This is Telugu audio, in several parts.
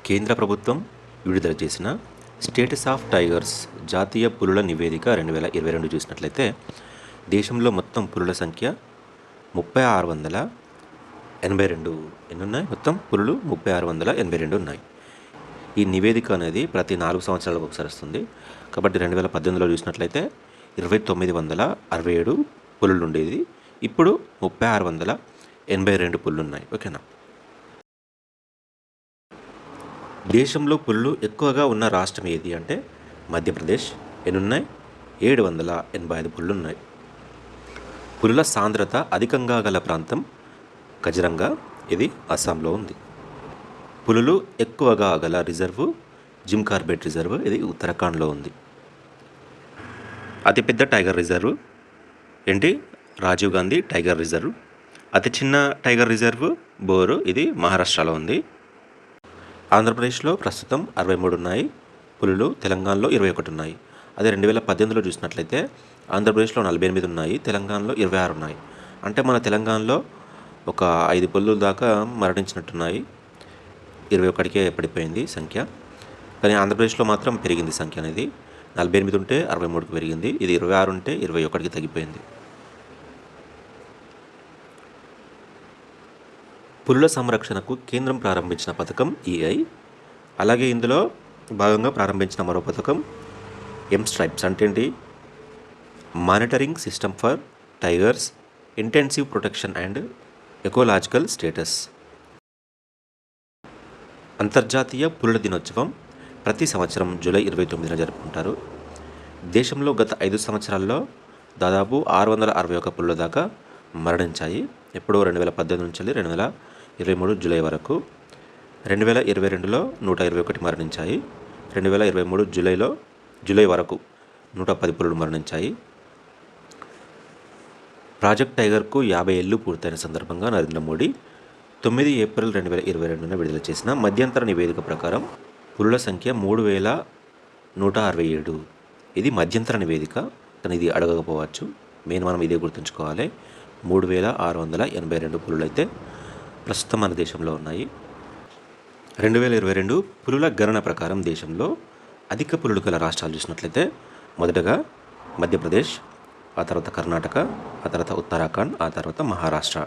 కేంద్ర ప్రభుత్వం విడుదల చేసిన స్టేటస్ ఆఫ్ టైగర్స్ జాతీయ పులుల నివేదిక 2022 చూసినట్లయితే దేశంలో మొత్తం పులుల సంఖ్య 3682 ఎన్నున్నాయి. మొత్తం పులులు 3682 ఉన్నాయి. ఈ నివేదిక అనేది ప్రతి 4 సంవత్సరాలకు ఒకసారి వస్తుంది. కాబట్టి 2018లో చూసినట్లయితే 2967 పులులు ఉండేది. ఇప్పుడు 3682 పులులు ఉన్నాయి. ఓకేనా. దేశంలో పులులు ఎక్కువగా ఉన్న రాష్ట్రం ఏది అంటే మధ్యప్రదేశ్. ఎన్నున్నాయి? 785 పులులు ఉన్నాయి. పులుల సాంద్రత అధికంగా గల ప్రాంతం కజిరంగా, ఇది అస్సాంలో ఉంది. పులులు ఎక్కువగా గల రిజర్వు జిమ్ కార్బెట్ రిజర్వ్, ఇది ఉత్తరాఖండ్లో ఉంది. అతిపెద్ద టైగర్ రిజర్వ్ ఏంటి? Rajiv Gandhi tiger reserve. అతి చిన్న టైగర్ రిజర్వ్ బోరు, ఇది మహారాష్ట్రలో ఉంది. ఆంధ్రప్రదేశ్లో ప్రస్తుతం 63 ఉన్నాయి పులులు, తెలంగాణలో 21 ఉన్నాయి. అదే 2018లో చూసినట్లయితే ఆంధ్రప్రదేశ్లో 48 ఉన్నాయి, తెలంగాణలో 26 ఉన్నాయి. అంటే మన తెలంగాణలో ఒక 5 పులుల దాకా మరణించినట్టున్నాయి. 21కే పడిపోయింది సంఖ్య. కానీ ఆంధ్రప్రదేశ్లో మాత్రం పెరిగింది సంఖ్య అనేది. 48 ఉంటే 63కి పెరిగింది. ఇది 26 ఉంటే 21కి తగ్గిపోయింది. పులుల సంరక్షణకు కేంద్రం ప్రారంభించిన పథకం ఈఐ. అలాగే ఇందులో భాగంగా ప్రారంభించిన మరో పథకం ఎంస్ట్రైప్స్. అంటే ఏంటి? Monitoring system for tigers intensive protection and ecological status. అంతర్జాతీయ పులుల దినోత్సవం ప్రతి సంవత్సరం జూలై 29న జరుపుకుంటారు. దేశంలో గత 5 సంవత్సరాల్లో దాదాపు 661 పులుల దాకా మరణించాయి. ఎప్పుడో 2018 నుంచి 2023 జూలై వరకు. 2022లో 121 మరణించాయి. 2023 జూలై వరకు 110 పులులు మరణించాయి. ప్రాజెక్ట్ టైగర్కు 50 ఏళ్ళు పూర్తయిన సందర్భంగా నరేంద్ర మోడీ 9 ఏప్రిల్ 2022న విడుదల చేసిన మధ్యంతర నివేదిక ప్రకారం పులుల సంఖ్య 3167. ఇది మధ్యంతర నివేదిక, కానీ ఇది అడగకపోవచ్చు. మనం ఇదే గుర్తుంచుకోవాలి. 3682 పులులు అయితే ప్రస్తుతం మన దేశంలో ఉన్నాయి. 2022 పులుల గణన ప్రకారం దేశంలో అధిక పులులు గల రాష్ట్రాలు చూసినట్లయితే మొదటగా మధ్యప్రదేశ్, ఆ తర్వాత కర్ణాటక, ఆ తర్వాత ఉత్తరాఖండ్, ఆ తర్వాత మహారాష్ట్ర.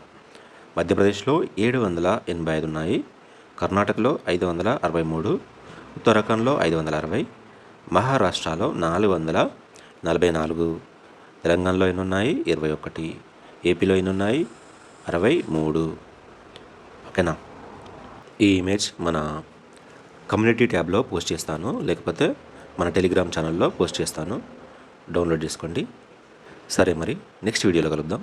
మధ్యప్రదేశ్లో 785 ఉన్నాయి, కర్ణాటకలో 563, ఉత్తరాఖండ్లో 560, మహారాష్ట్రలో 444, తెలంగాణలో ఎన్ని ఉన్నాయి? 21, ఏపీలో ఎన్ని ఉన్నాయి? 63. ఓకేనా. ఈ ఇమేజ్ మన కమ్యూనిటీ ట్యాబ్లో పోస్ట్ చేస్తాను, లేకపోతే మన టెలిగ్రామ్ ఛానల్లో పోస్ట్ చేస్తాను. డౌన్లోడ్ చేసుకోండి. సరే, మరి నెక్స్ట్ వీడియోలో కలుద్దాం.